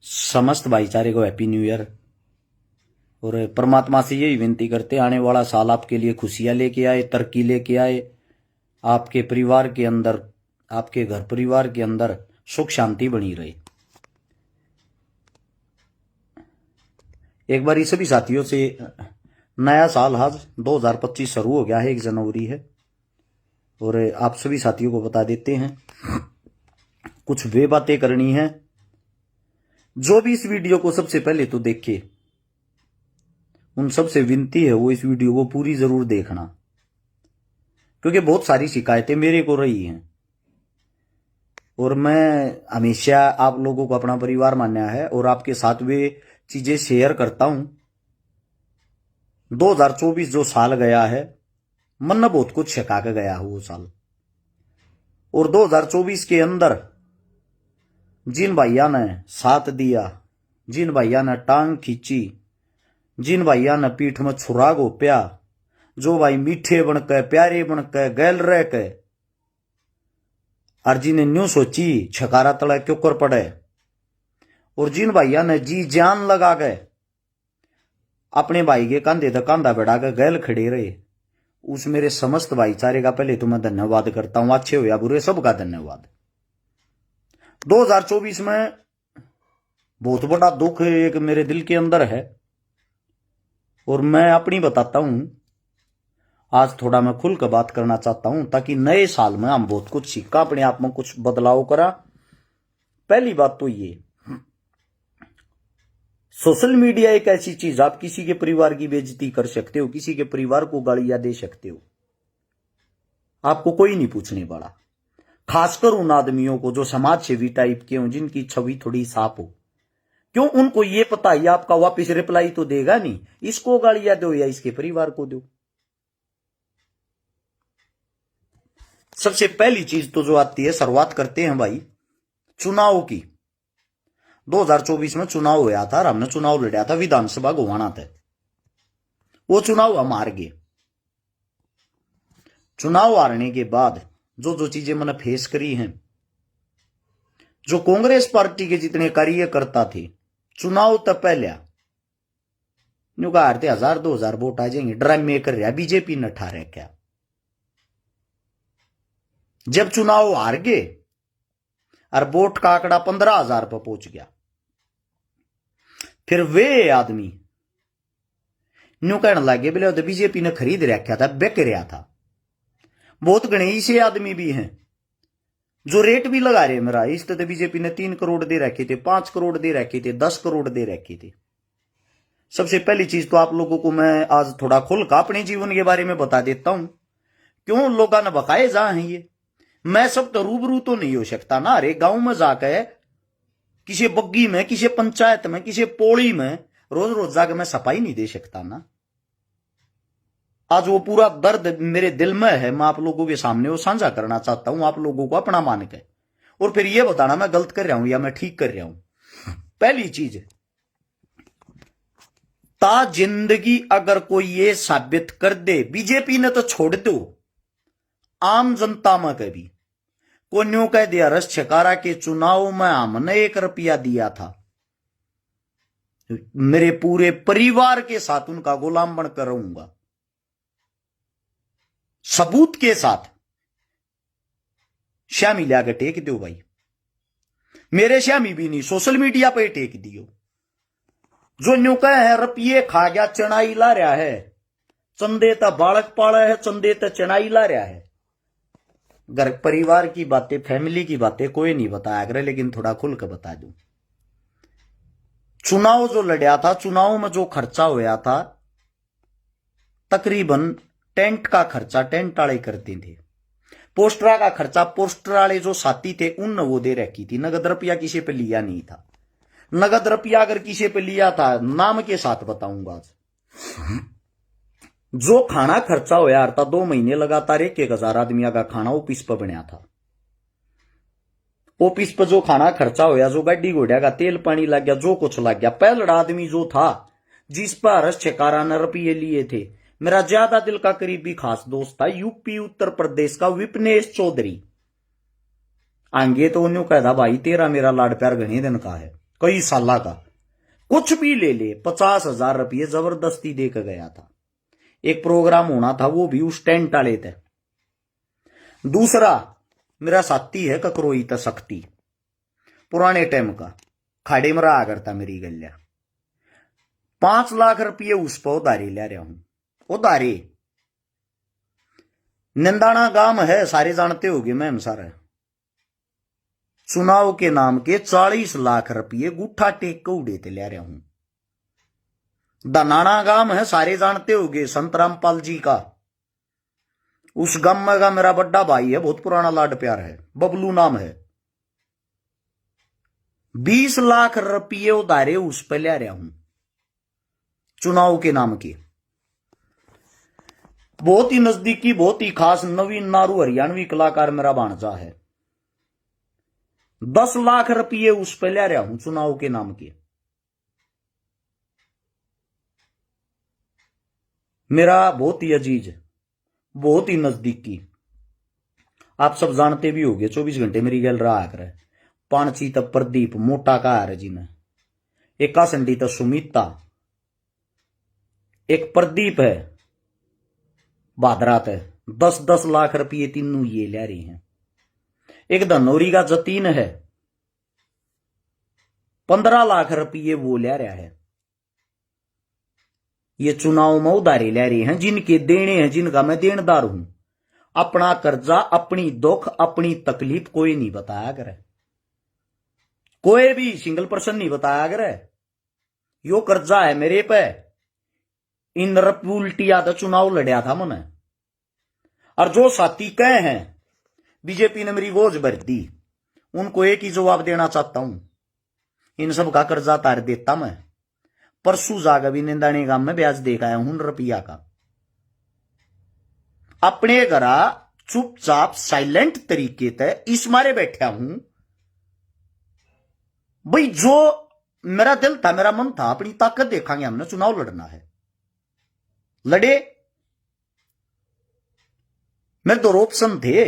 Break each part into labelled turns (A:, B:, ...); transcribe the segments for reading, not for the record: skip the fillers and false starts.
A: समस्त भाईचारे को हैप्पी न्यू ईयर। और परमात्मा से यही विनती करते आने वाला साल आपके लिए खुशियां लेके आए, तरक्की लेके आए, आपके परिवार के अंदर, आपके घर परिवार के अंदर सुख शांति बनी रहे। एक बार ये सभी साथियों से नया साल आज 2025 शुरू हो गया है, 1 जनवरी है। और आप सभी साथियों को बता देते हैं कुछ वे बातें करनी है। जो भी इस वीडियो को सबसे पहले तो देखे, उन सबसे विनती है वो इस वीडियो को पूरी जरूर देखना, क्योंकि बहुत सारी शिकायतें मेरे को रही हैं और मैं हमेशा आप लोगों को अपना परिवार माना है और आपके साथ वे चीजें शेयर करता हूं। 2024 जो साल गया है, मन ने बहुत कुछ सिखा के गया है वो साल। और 2024 के अंदर जिन भैया ने साथ दिया, जिन भैया ने टांग खींची, जिन भैया ने पीठ में छुरा गोप्या, जो भाई मीठे बनके प्यारे बनके गैल रह के, और जिन्हें न्यू सोची छकारा तला क्यों कर पड़े, और जिन भैया ने जी जान लगा के अपने भाई के कंधे तक कंधा बढ़ा के गैल खड़े रहे, उस मेरे समस्त भाईचारे का पहले तो मैं धन्यवाद करता हूं। अच्छे हो या बुरे, सबका धन्यवाद। 2024 में बहुत बड़ा दुख एक मेरे दिल के अंदर है और मैं अपनी बताता हूं। आज थोड़ा मैं खुल कर बात करना चाहता हूं ताकि नए साल में हम बहुत कुछ सीखा, अपने आप में कुछ बदलाव करा। पहली बात तो ये, सोशल मीडिया एक ऐसी चीज, आप किसी के परिवार की बेइज्जती कर सकते हो, किसी के परिवार को गालियां दे सकते हो, आपको कोई नहीं पूछने वाला। खासकर उन आदमियों को जो समाज सेवी टाइप के हों, जिनकी छवि थोड़ी साफ हो। क्यों? उनको ये पता है आपका वापस रिप्लाई तो देगा नहीं, इसको गालियां दो या इसके परिवार को दो। सबसे पहली चीज तो जो आती है, शुरुआत करते हैं भाई चुनाव की। 2024 में चुनाव हुआ था और हमने चुनाव लड़ा था विधानसभा गोवाना थे। वो चुनाव हम हार गए। चुनाव हारने के बाद जो जो चीजें मैंने फेस करी हैं, जो कांग्रेस पार्टी के जितने कार्यकर्ता थे, चुनाव तक पहले न्यू का हारते 1000-2000 वोट आ जाएंगे, ड्रामे कर रहा बीजेपी ने ठा रहा क्या। जब चुनाव हार गए और वोट का आंकड़ा 15,000 पर पहुंच गया, फिर वे आदमी न्यू कहने लगे बोले तो बीजेपी ने खरीद रखा था, बिक रहा था। बहुत गणे ऐसे आदमी भी हैं जो रेट भी लगा रहे मेरा, इस तो बीजेपी ने 3 करोड़ दे रखे थे, 5 करोड़ दे रखे थे, 10 करोड़ दे रखे थे। सबसे पहली चीज तो आप लोगों को मैं आज थोड़ा खुलकर अपने जीवन के बारे में बता देता हूं। क्यों लोगों ने बकाए जा हैं ये, मैं सब तो रूबरू तो नहीं हो सकता ना। अरे गांव में जाकर किसी बग्गी में, किसी पंचायत में, किसी पोड़ी में रोज रोज जाकर मैं सफाई नहीं दे सकता ना। आज वो पूरा दर्द मेरे दिल में है, मैं आप लोगों के सामने वो साझा करना चाहता हूं, आप लोगों को अपना मान के, और फिर ये बताना मैं गलत कर रहा हूं या मैं ठीक कर रहा हूं। पहली चीज, ता जिंदगी अगर कोई ये साबित कर दे, बीजेपी ने तो छोड़ दो, आम जनता में कभी को न्यू कह दिया रस छकारा के चुनाव में हमने 1 रुपया दिया था, मेरे पूरे परिवार के साथ उनका गुलाम बनकर रहूंगा, सबूत के साथ। श्यामी लाके टेक दो भाई, मेरे श्यामी भी नहीं, सोशल मीडिया पे टेक दियो। जो न्यू कह है रुपये खा गया चनाई ला रहा है, चंदे ता बालक पाला है, चंदे ता चनाई ला रहा है। घर परिवार की बातें, फैमिली की बातें कोई नहीं बताया करे, लेकिन थोड़ा खुल कर बता दूं। चुनाव जो लड़ा था, चुनाव में जो खर्चा हुआ था, तकरीबन टेंट का खर्चा टेंट वाले करते थे, पोस्टरा का खर्चा पोस्टर वाले जो साथी थे उन वो दे रखी थी। नगद रुपया किसी पे लिया नहीं था। नगद रुपया अगर किसी पे लिया था, नाम के साथ बताऊंगा आज। जो खाना खर्चा हो यार था 2 महीने लगातार 1,000 आदमी का खाना ऑफिस पर बनया था। ऑफिस पर जो खाना खर्चा होया, जो गाड़ी घोड़ा का तेल पानी लग गया, जो कुछ लग गया। पहला आदमी जो था जिस पर हर्ष छकारा ने रुपये लिए थे, मेरा ज्यादा दिल का करीबी खास दोस्त था, यूपी उत्तर प्रदेश का विपनेश चौधरी। आगे तो उन्होंने कहा भाई तेरा मेरा लाड प्यार घने दिन का है, कई साल का, कुछ भी ले ले 50,000 रुपये जबरदस्ती दे के गया था। एक प्रोग्राम होना था, वो भी उस टेंट वाले थे। दूसरा मेरा साथी है ककरोई तशक्ति, पुराने टाइम का, खाड़े में रहा करता मेरी गलिया। 5 लाख रुपये उस पर उधारी ले रहा हूं। उधारी निंदाना गांव है, सारे जानते होगे मैम सारे। चुनाव के नाम के 40 लाख रुपये गुठा टेक के उड़े ले रहा हूं। दनाना गांव है, सारे जानते होगे, संत रामपाल जी का। उस गांव में का मेरा बड़ा भाई है, बहुत पुराना लाड प्यार है, बबलू नाम है। 20 लाख रुपये उधारे उस पर ले रहा हूं चुनाव के नाम के। बहुत ही नजदीकी, बहुत ही खास नवीन नारू हरियाणवी कलाकार मेरा भांजा है। 10 लाख रुपये उस पर ले रहा हूं चुनाव के नाम के। मेरा बहुत ही अजीज, बहुत ही नजदीकी, आप सब जानते भी होगे, 24 घंटे मेरी गल रहा करे। पांची तक प्रदीप मोटा का है जी में, एक कासंडी तक सुमिता, एक प्रदीप है बादरात है। 10-10 लाख रुपये तीनों ये ले रही हैं। एक धनौरी का जतीन है, 15 लाख रुपये वो ले रहा है। ये चुनाव में उधारी ले रही हैं, जिनके देने हैं, जिनका मैं देनदार हूं। अपना कर्जा, अपनी दुख, अपनी तकलीफ कोई नहीं बताया करे, कोई भी सिंगल पर्सन नहीं बताया करे। यो कर्जा है मेरे पे। इन उल्टिया तो चुनाव लड़िया था मैंने, और जो साथी कहे हैं बीजेपी ने मेरी गोज भर दी, उनको एक ही जवाब देना चाहता हूं, इन सब का कर्जा तार देता मैं। परसों जाकर भी निंदाने गांव में ब्याज देखा है 100 रुपया का। अपने घरा चुपचाप साइलेंट तरीके से इस मारे बैठा हूं भाई, जो मेरा दिल था, मेरा मन था, अपनी ताकत देखांगे हमने, चुनाव लड़ना है, लड़े। मेरे दो ऑप्शन थे,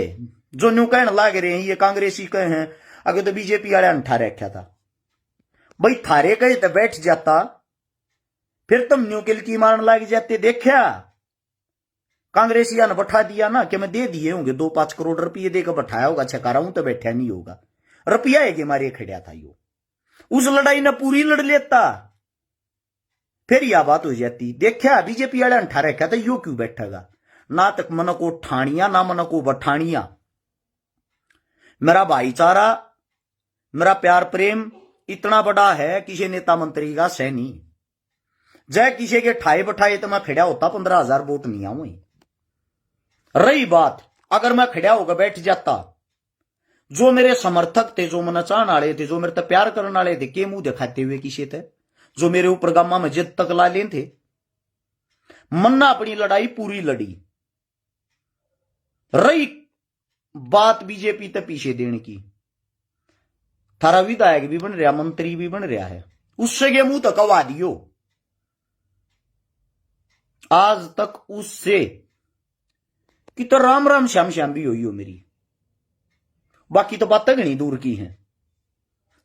A: जो न्यू कहने लाग रहे हैं ये कांग्रेसी कहे हैं, अगर तो बीजेपी वाले अंठा रखा था भाई, थारे कहे तो बैठ जाता, फिर तुम न्यू किलकी मारने लग जाते। देखा कांग्रेसिया ने बैठा दिया ना, कि मैं दे दिए होंगे 2-5 करोड़ रुपये देकर बैठाया होगा, छका रहा हूं तो बैठा नहीं होगा। रुपया है कि मारे खड़ा था यो, उस लड़ाई ने पूरी लड़ लेता, फिर यह बात हो जाती। देखा बीजेपी वाले अंठा रखा था, यो क्यों बैठेगा, ना तक मन को ठानिया, ना मन को बठानिया। मेरा भाईचारा, मेरा प्यार प्रेम इतना बड़ा है, किसी नेता मंत्री का सैनी जय किसी के ठाए बठाए तो मैं खड़ा होता, 15,000 वोट नहीं आऊ। रही बात, अगर मैं खड़ा होकर बैठ जाता, जो मेरे समर्थक थे, जो मन चाहने वाले थे, जो मेरे तक प्यार करने वाले थे, के मुंह दिखाते हुए किसी थे, जो मेरे ऊपर गामा में जिद तक ला ले थे, मन्ना अपनी लड़ाई पूरी लड़ी। रही बात बीजेपी तक पीछे देने की, थारा विधायक भी बन रहा, मंत्री भी बन रहा है, उससे के मुंह तक कवा दियो। आज तक उससे कि तो राम राम श्याम श्याम भी हुई हो मेरी, बाकी तो बातें घनी दूर की हैं।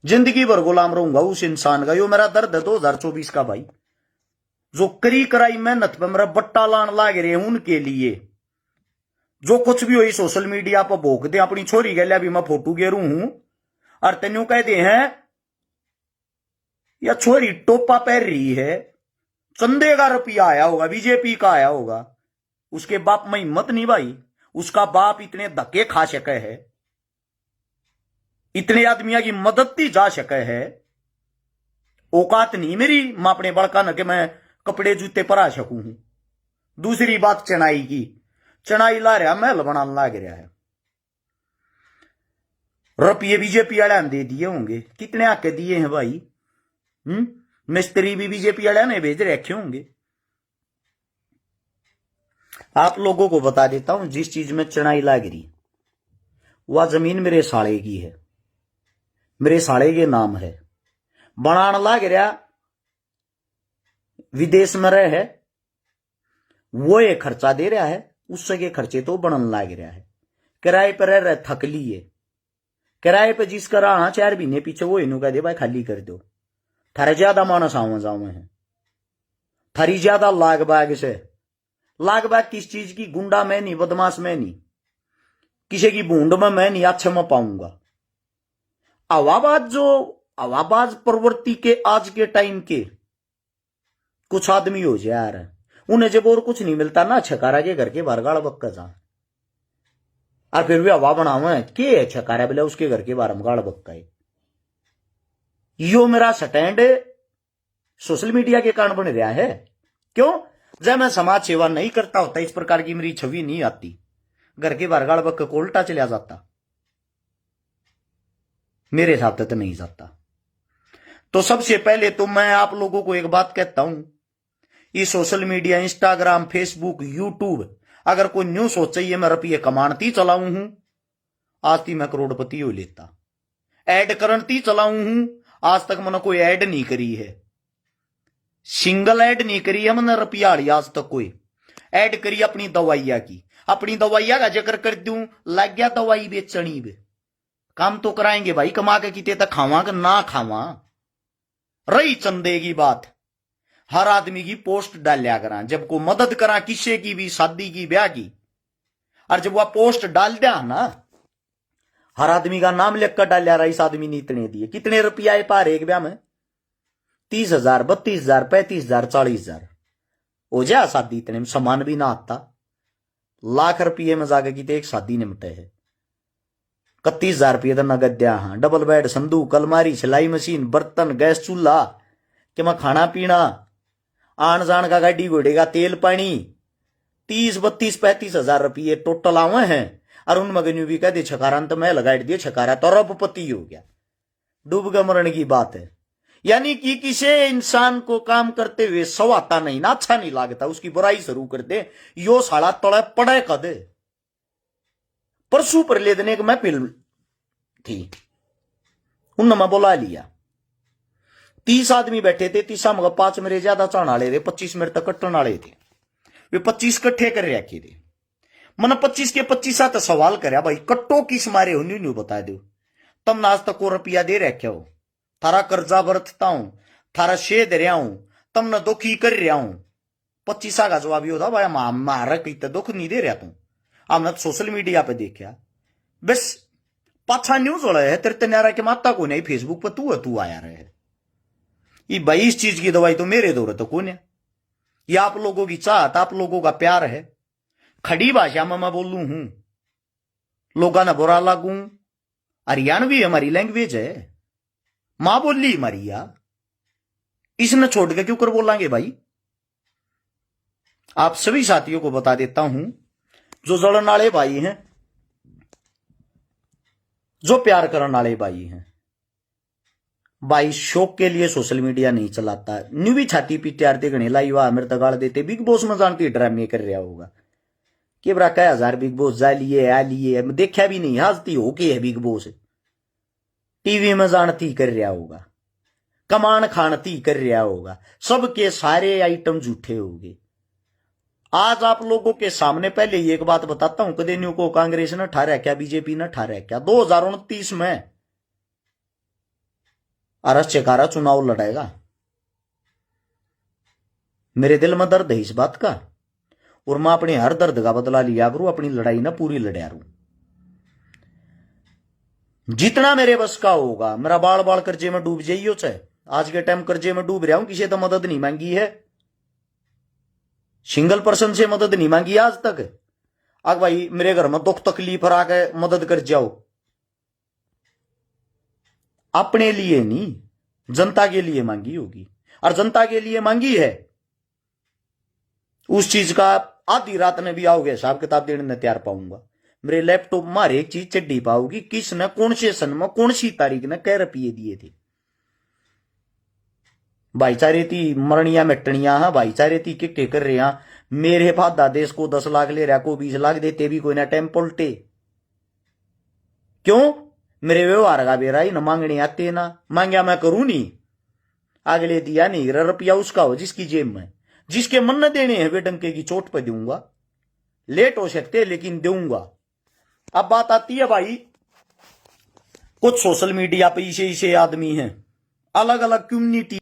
A: जिंदगी भर गुलाम रहूंगा उस इंसान का। यो मेरा दर्द है 2024 का भाई, जो करी कराई मेहनत पे मेरा बट्टा लान लाग रहे हैं, उनके लिए जो कुछ भी हो सोशल मीडिया पर भोग दे। अपनी छोरी गलिया भी मैं फोटो गेरू हूं, और तेन्यू कहते हैं या छोरी टोपा पहन रही है, चंदे का रुपया आया होगा, बीजेपी का आया होगा, उसके बाप में हिम्मत नहीं भाई। उसका बाप इतने धक्के खा सके है, इतने आदमियों की मदद दी जा सके है, औकात नहीं मेरी मैं अपने बड़का न के मैं कपड़े जूते पर आ सकूं। दूसरी बात चनाई की, चनाई ला रहा महल बनाने लाग रहा है, रुपये बीजेपी वाले दे दिए होंगे, कितने आके दिए हैं भाई। मिस्त्री भी बीजेपी वाले ने भेज रखे होंगे। आप लोगों को बता देता हूं, जिस चीज में चढ़ाई लाग रही वह जमीन मेरे साले की है, मेरे साले के नाम है। बनान लाग रहा विदेश में रहे है, वो एक खर्चा दे रहा है, उससे के खर्चे तो बनन लाग रहा है। किराए पर रह थक लिए, किराए पर जिसका रहा 4 महीने पीछे वो इन्हों कह दे भाई खाली कर दो, थारे ज्यादा मानस आवे जावे हैं, थारी ज्यादा लाग बाग से। लाग बाग किस चीज की? गुंडा मैं नहीं, बदमाश मैं नहीं, किसी की भूंड में मैं नहीं अच्छे में पाऊंगा। हवाबाज प्रवृत्ति के आज के टाइम के कुछ आदमी हो जाए यार, उन्हें जब और कुछ नहीं मिलता ना, छकारा के घर के बाहर गाड़ बक्का जा, और फिर भी हवा बनावे के है छकारा बोले उसके घर के बाहर हम गाड़ बक्का है। यो मेरा स्टैंड सोशल मीडिया के कारण बन रहा है। क्यों? जब मैं समाज सेवा नहीं करता होता, इस प्रकार की मेरी छवि नहीं आती, घर के बाहर गाड़ बक्का को उल्टा चला जाता, मेरे हिसाब से तो नहीं जाता। तो सबसे पहले तो मैं आप लोगों को एक बात कहता हूं, ये social media, Instagram, Facebook, YouTube, अगर कोई न्यू सोचे ये मैं रुपये कमानती चलाऊ हूं, आज तक मैं करोड़पति हो लेता। ऐड करती चलाऊ हूं, आज तक मैंने कोई ऐड नहीं करी है, सिंगल ऐड नहीं करी है मैंने रुपया आज तक कोई ऐड करी अपनी दवाइया की। अपनी दवाइया का जिक्र कर दूं, लग गया दवाई बेचनी बे, काम तो कराएंगे भाई, कमा के किते तक खावा कि ना खावा। रही चंदे की बात, हर आदमी की पोस्ट डालिया करा, जब को मदद करा किसी की भी, शादी की, ब्याह की, और जब वह पोस्ट डाल दिया ना, हर आदमी का नाम लिख कर डालिया रहा, इस आदमी ने इतने दिए, कितने रुपया है पार एक ब्याह में? 30,000, 32,000, 35,000, 40,000 हो जाए शादी। इतने में सामान भी ना आता, लाख रुपये में जाकर किते एक शादी निमटे है। 31,000 रुपये तो नगद दिया। हाँ, डबल बेड, संदूक, अलमारी, सिलाई मशीन, बर्तन, गैस चूल्हा, कि मैं खाना पीना, आन जान का, गाड़ी घोड़े का तेल पानी, 30, 32, 35,000 रुपये टोटल आवे हैं। और उन मगन्यू भी कह दे छकारा तो मैं लगा दिए, छकारा तो रबपति हो गया, डूब गए मरण की बात है। यानी कि किसी इंसान को काम करते हुए सवाता नहीं ना, अच्छा नहीं लगता, उसकी बुराई शुरू कर दे, यो साला तड़े पड़े कद। परसों पर ले देने मैं फिल्म थी, उन मैं बुला लिया, 30 आदमी बैठे थे, 30 मगर 5 मेरे ज्यादा चाहने वाले थे, 25 मेरे तक कट्टन वाले थे, वे 25 कट्ठे कर रखे थे। मैंने 25 के 25 तो सवाल कराया, भाई कट्टो किस मारे हो, न्यू बता दो, तम आज तक को रुपया दे रखे हो, थारा कर्जा बरतता हूं, थारा शे दे रहा हूं, तमने दुखी कर रहा हूं। 25 का जवाब ये होता, भाई मारा कहीं दुख नहीं दे रहा तू, हमने सोशल मीडिया पे देखा, बस पाछा न्यूज वाला है तेरे तनारा के माता को नहीं, फेसबुक पर तू आया रहे ये भाई, इस चीज की दवाई तो मेरे दौर तो कौन है? ये आप लोगों की चाहत, आप लोगों का प्यार है। खड़ी भाषा में मैं बोलू हूं, लोगों ने बुरा लागू, हरियाणवी हमारी लैंग्वेज है, मां बोली हमारी यार, इसने छोड़ के क्यों कर बोलांगे भाई? आप सभी साथियों को बता देता हूं, जो जड़न वाले भाई हैं, जो प्यार करने वाले भाई हैं, भाई शौक के लिए सोशल मीडिया नहीं चलाता। न्यू भी छाती पीटे आरते गणे लाई वाह मेरे तगाड़ देते, बिग बॉस में जानती ड्रामे कर रहा होगा कि बरा क्या 1000 बिग बॉस जा लिए आ लिए, देखा भी नहीं, हाजती हो के है बिग बॉस, टीवी में जानती कर रहा होगा, कमान खानती कर रहा होगा, सबके सारे आइटम झूठे होंगे। आज आप लोगों के सामने पहले ही एक बात बताता हूं, कदे न्यू को कांग्रेस ने ठहरा क्या, बीजेपी ने ठहरा क्या, 2029 में अरक्षकारा चुनाव लड़ेगा। मेरे दिल में दर्द है इस बात का, और मैं अपने हर दर्द का बदला लिया करूं, अपनी लड़ाई ना पूरी लड़ा रू, जितना मेरे बस का होगा। मेरा बाल बाल कर्जे में डूब जाइयो, चाहे आज के टाइम कर्जे में डूब रहा हूं, किसी तो मदद नहीं मांगी है, सिंगल पर्सन से मदद नहीं मांगी आज तक। अब भाई मेरे घर में दुख तकलीफ आके मदद कर जाओ, अपने लिए नहीं जनता के लिए मांगी होगी, और जनता के लिए मांगी है, उस चीज का आधी रात में भी आओगे हिसाब किताब देने में तैयार पाऊंगा। मेरे लैपटॉप में हर एक चीज चड्डी पाओगी, किसने कौन से सन में कौन सी तारीख ने कै रुपये दिए थे। भाईचारे थी मरणिया मिटनिया, हाँ भाईचारे थी के कर रहे हैं। मेरे फादा देश को 10 लाख ले रहा, को 20 लाख देते भी कोई ना टाइम पलटे, क्यों? मेरे व्यवहार का बेरा ही न मांगने आते ना, मांगया मैं करूं नहीं, अगले दिया नहीं, रुपया उसका हो जिसकी जेब में, जिसके मन न देने हैं वे डंके की चोट पर दूंगा, लेट हो सकते लेकिन दूंगा। अब बात आती है भाई, कुछ सोशल मीडिया पे इसे आदमी हैं, अलग अलग कम्युनिटी